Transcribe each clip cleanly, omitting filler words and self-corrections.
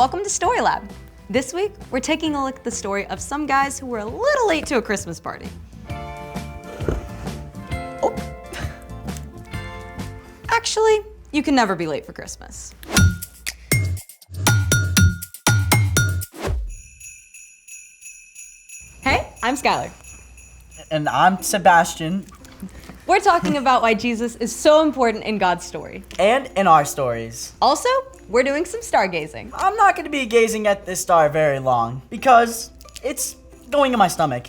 welcome to Story Lab. This week, we're taking a look at the story of some guys who were a little late to a Christmas party. Oh. Actually, you can never be late for Christmas. Hey, I'm Skylar. And I'm Sebastian. We're talking about why Jesus is so important in God's story. And in our stories. Also, we're doing some stargazing. I'm not going to be gazing at this star very long because it's going in my stomach.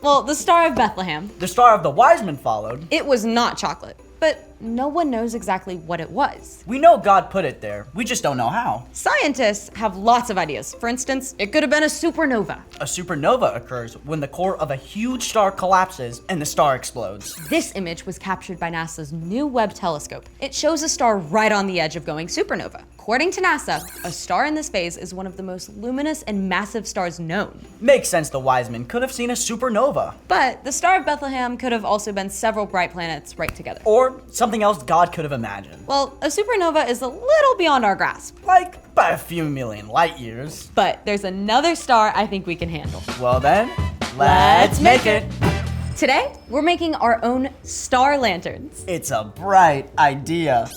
Well, the Star of Bethlehem. The star of the wise men followed. It was not chocolate, but no one knows exactly what it was. We know God put it there. We just don't know how. Scientists have lots of ideas. For instance, it could have been a supernova. A supernova occurs when the core of a huge star collapses and the star explodes. This image was captured by NASA's new Webb telescope. It shows a star right on the edge of going supernova. According to NASA, a star in this phase is one of the most luminous and massive stars known. Makes sense the wise men could have seen a supernova. But the Star of Bethlehem could have also been several bright planets right together. Or something else God could have imagined. Well, a supernova is a little beyond our grasp. Like by a few million light years. But there's another star I think we can handle. Well then, let's make it. Today, we're making our own star lanterns. It's a bright idea.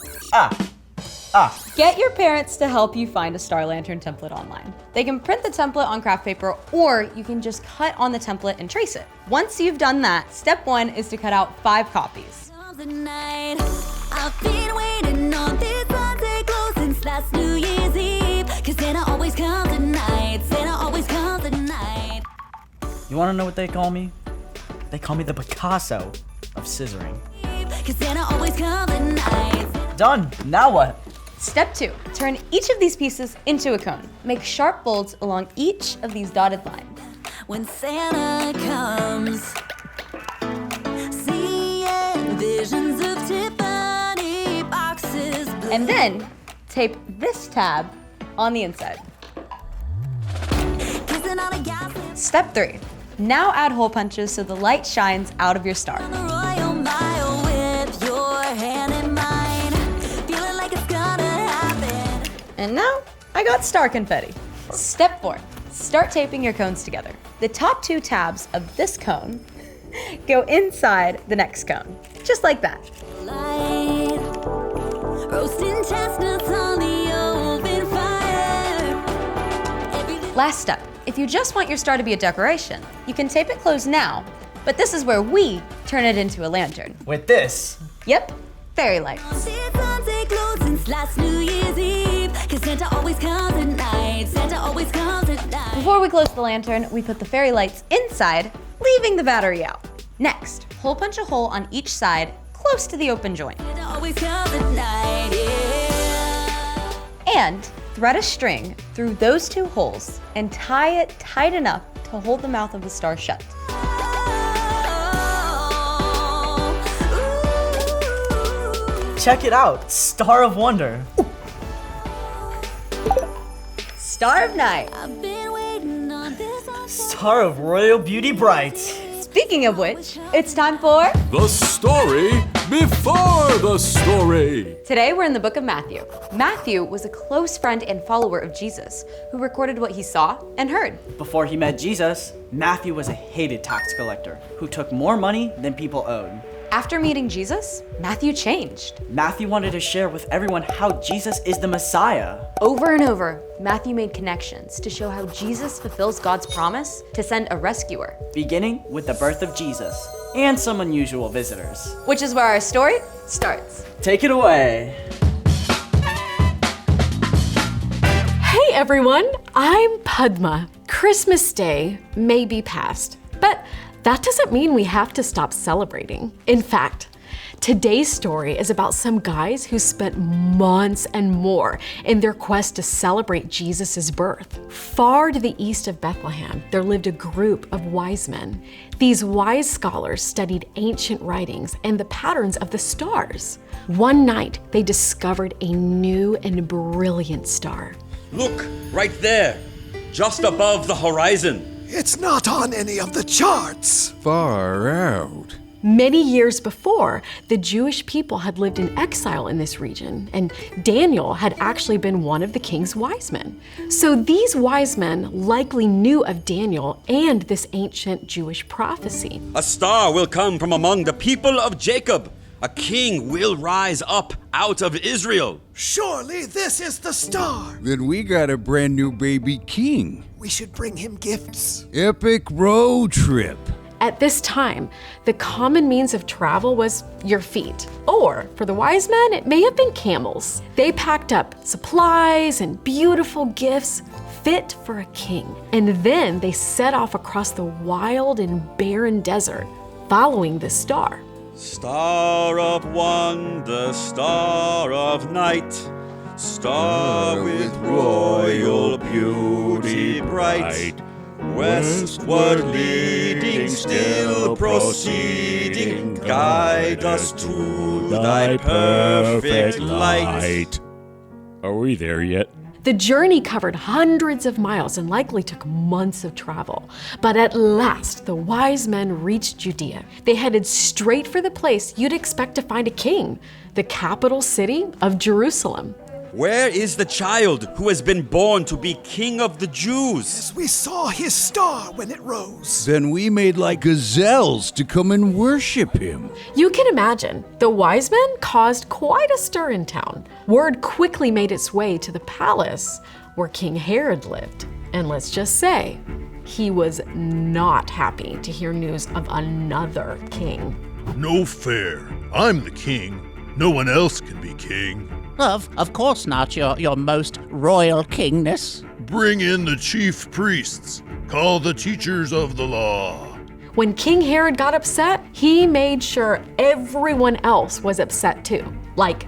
Get your parents to help you find a star lantern template online. They can print the template on craft paper, or you can just cut on the template and trace it. Once you've done that, step 1 is to cut out 5 copies. I've been waiting on this Sunday close since last New Year's Eve. 'Cause Santa always comes at night. Santa always comes at night. You wanna know what they call me? They call me the Picasso of scissoring. 'Cause Santa always comes at night. Done, now what? Step 2, turn each of these pieces into a cone. Make sharp folds along each of these dotted lines. When Santa comes, seeing visions of Tiffany boxes. And then, tape this tab on the inside. Kissing on a gas Step 3, now add hole punches so the light shines out of your star. on the Royal Mile with your hand in mine. Feeling like it's gonna happen. And now, I got star confetti. Step 4, start taping your cones together. The top 2 tabs of this cone go inside the next cone, just like that. Light, roasting chestnuts on the open fire. Last step, if you just want your star to be a decoration, you can tape it closed now, but this is where we turn it into a lantern. With this. Yep, fairy lights. Since Sunday closed since last New Year's Eve. 'Cause Santa always comes at night. Santa always comes at night. Before we close the lantern, we put the fairy lights inside, leaving the battery out. Next, hole punch a hole on each side, close to the open joint. Santa always comes at night, yeah. And thread a string through those 2 holes and tie it tight enough to hold the mouth of the star shut. Check it out, Star of Wonder. Star of Night. I've been waiting on this all Star of Royal Beauty Bright. Speaking of which, it's time for... The story before the story. Today we're in the book of Matthew. Matthew was a close friend and follower of Jesus who recorded what he saw and heard. Before he met Jesus, Matthew was a hated tax collector who took more money than people owed. After meeting Jesus, Matthew changed. Matthew wanted to share with everyone how Jesus is the Messiah. Over and over, Matthew made connections to show how Jesus fulfills God's promise to send a rescuer, Beginning with the birth of Jesus and some unusual visitors. which is where our story starts. Take it away. Hey everyone, I'm Padma. Christmas Day may be past, but that doesn't mean we have to stop celebrating. In fact, today's story is about some guys who spent months and more in their quest to celebrate Jesus' birth. Far to the east of Bethlehem, there lived a group of wise men. These wise scholars studied ancient writings and the patterns of the stars. One night, they discovered a new and brilliant star. Look, right there, just above the horizon. It's not on any of the charts. Far out. Many years before, the Jewish people had lived in exile in this region, and Daniel had actually been one of the king's wise men. So these wise men likely knew of Daniel and this ancient Jewish prophecy. A star will come from among the people of Jacob. A king will rise up out of Israel. Surely this is the star. Then we got a brand new baby king. We should bring him gifts. Epic road trip. At this time, the common means of travel was your feet, or for the wise men, it may have been camels. They packed up supplies and beautiful gifts fit for a king, and then they set off across the wild and barren desert, following the star. Star of wonder, star of night, star with royal beauty bright. Westward leading, still proceeding, guide us to thy perfect light. Are we there yet? The journey covered hundreds of miles and likely took months of travel. But at last, the wise men reached Judea. They headed straight for the place you'd expect to find a king, the capital city of Jerusalem. Where is the child who has been born to be King of the Jews? We saw his star when it rose. Then we made like gazelles to come and worship him. You can imagine, the wise men caused quite a stir in town. Word quickly made its way to the palace where King Herod lived. And let's just say, he was not happy to hear news of another king. No fair. I'm the king. No one else can be king. Of course not, your most royal kingness. Bring in the chief priests. Call the teachers of the law. When King Herod got upset, he made sure everyone else was upset too. Like,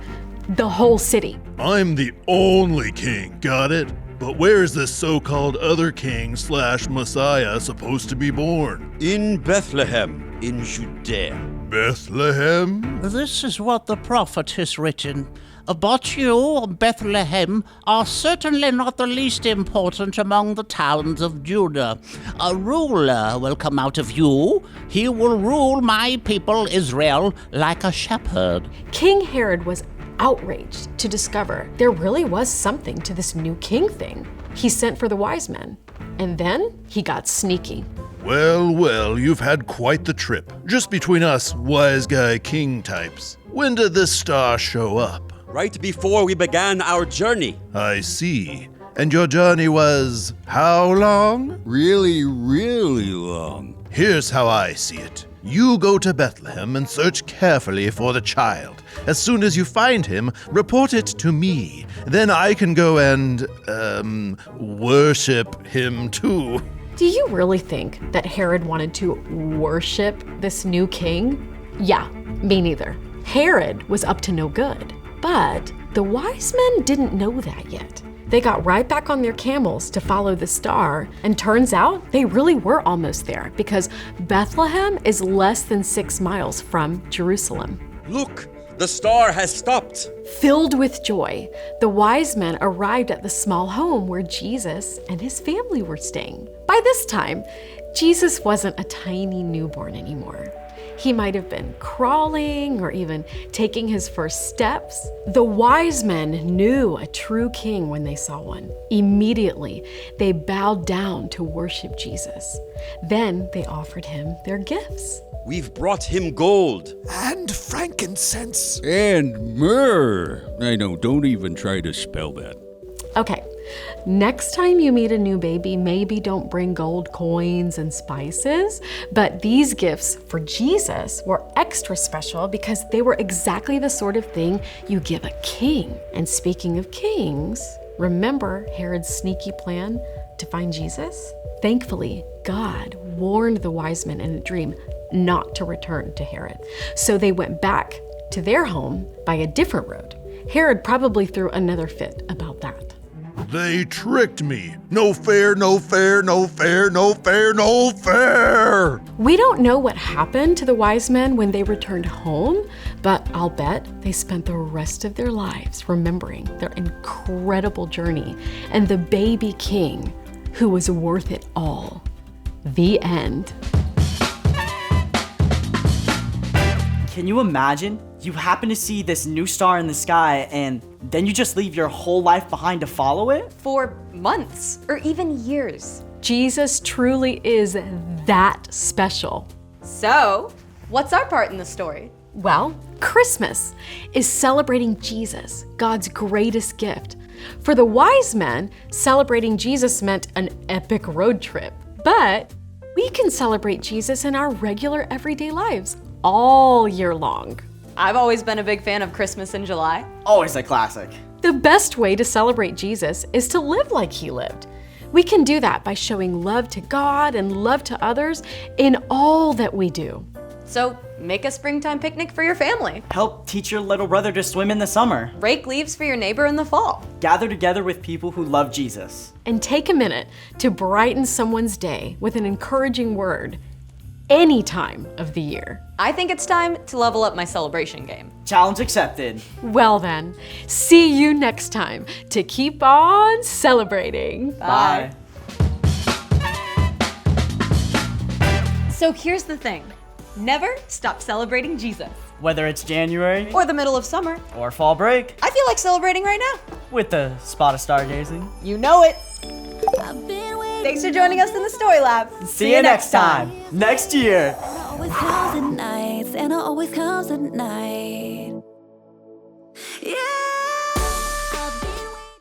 the whole city. I'm the only king, got it? But where's this so-called other king / Messiah supposed to be born? In Bethlehem, in Judea. Bethlehem? This is what the prophet has written. But you, Bethlehem, are certainly not the least important among the towns of Judah. A ruler will come out of you. He will rule my people Israel like a shepherd. King Herod was outraged to discover there really was something to this new king thing. He sent for the wise men, and then he got sneaky. Well, you've had quite the trip. Just between us wise guy king types. When did this star show up? Right before we began our journey. I see. And your journey was how long? Really, really long. Here's how I see it. You go to Bethlehem and search carefully for the child. As soon as you find him, report it to me. Then I can go and, worship him too. Do you really think that Herod wanted to worship this new king? Yeah, me neither. Herod was up to no good. But the wise men didn't know that yet. They got right back on their camels to follow the star, and turns out they really were almost there because Bethlehem is less than 6 miles from Jerusalem. Look, the star has stopped. Filled with joy, the wise men arrived at the small home where Jesus and his family were staying. By this time, Jesus wasn't a tiny newborn anymore. He might have been crawling or even taking his first steps. The wise men knew a true king when they saw one. Immediately, they bowed down to worship Jesus. Then they offered him their gifts. We've brought him gold. And frankincense. And myrrh. I know, don't even try to spell that. Okay, next time you meet a new baby, maybe don't bring gold coins and spices, but these gifts for Jesus were extra special because they were exactly the sort of thing you give a king. And speaking of kings, remember Herod's sneaky plan to find Jesus? Thankfully, God warned the wise men in a dream not to return to Herod. So they went back to their home by a different road. Herod probably threw another fit about that. They tricked me. No fair, no fair, no fair, no fair, no fair. We don't know what happened to the wise men when they returned home, but I'll bet they spent the rest of their lives remembering their incredible journey and the baby king who was worth it all. The end. Can you imagine? You happen to see this new star in the sky and then you just leave your whole life behind to follow it? For months or even years. Jesus truly is that special. So, what's our part in the story? Well, Christmas is celebrating Jesus, God's greatest gift. For the wise men, celebrating Jesus meant an epic road trip. But we can celebrate Jesus in our regular everyday lives all year long. I've always been a big fan of Christmas in July. Always a classic. The best way to celebrate Jesus is to live like he lived. We can do that by showing love to God and love to others in all that we do. So, make a springtime picnic for your family. Help teach your little brother to swim in the summer. Rake leaves for your neighbor in the fall. Gather together with people who love Jesus. And take a minute to brighten someone's day with an encouraging word any time of the year. I think it's time to level up my celebration game. Challenge accepted. Well then, see you next time to keep on celebrating. Bye. So here's the thing. Never stop celebrating Jesus. Whether it's January Or the middle of summer. or fall break, I feel like celebrating right now. with a spot of stargazing. You know it. I've been waiting. Thanks for joining us in the Story Lab. See you next time. Next year. Always comes at night. Santa always comes at night. Yeah.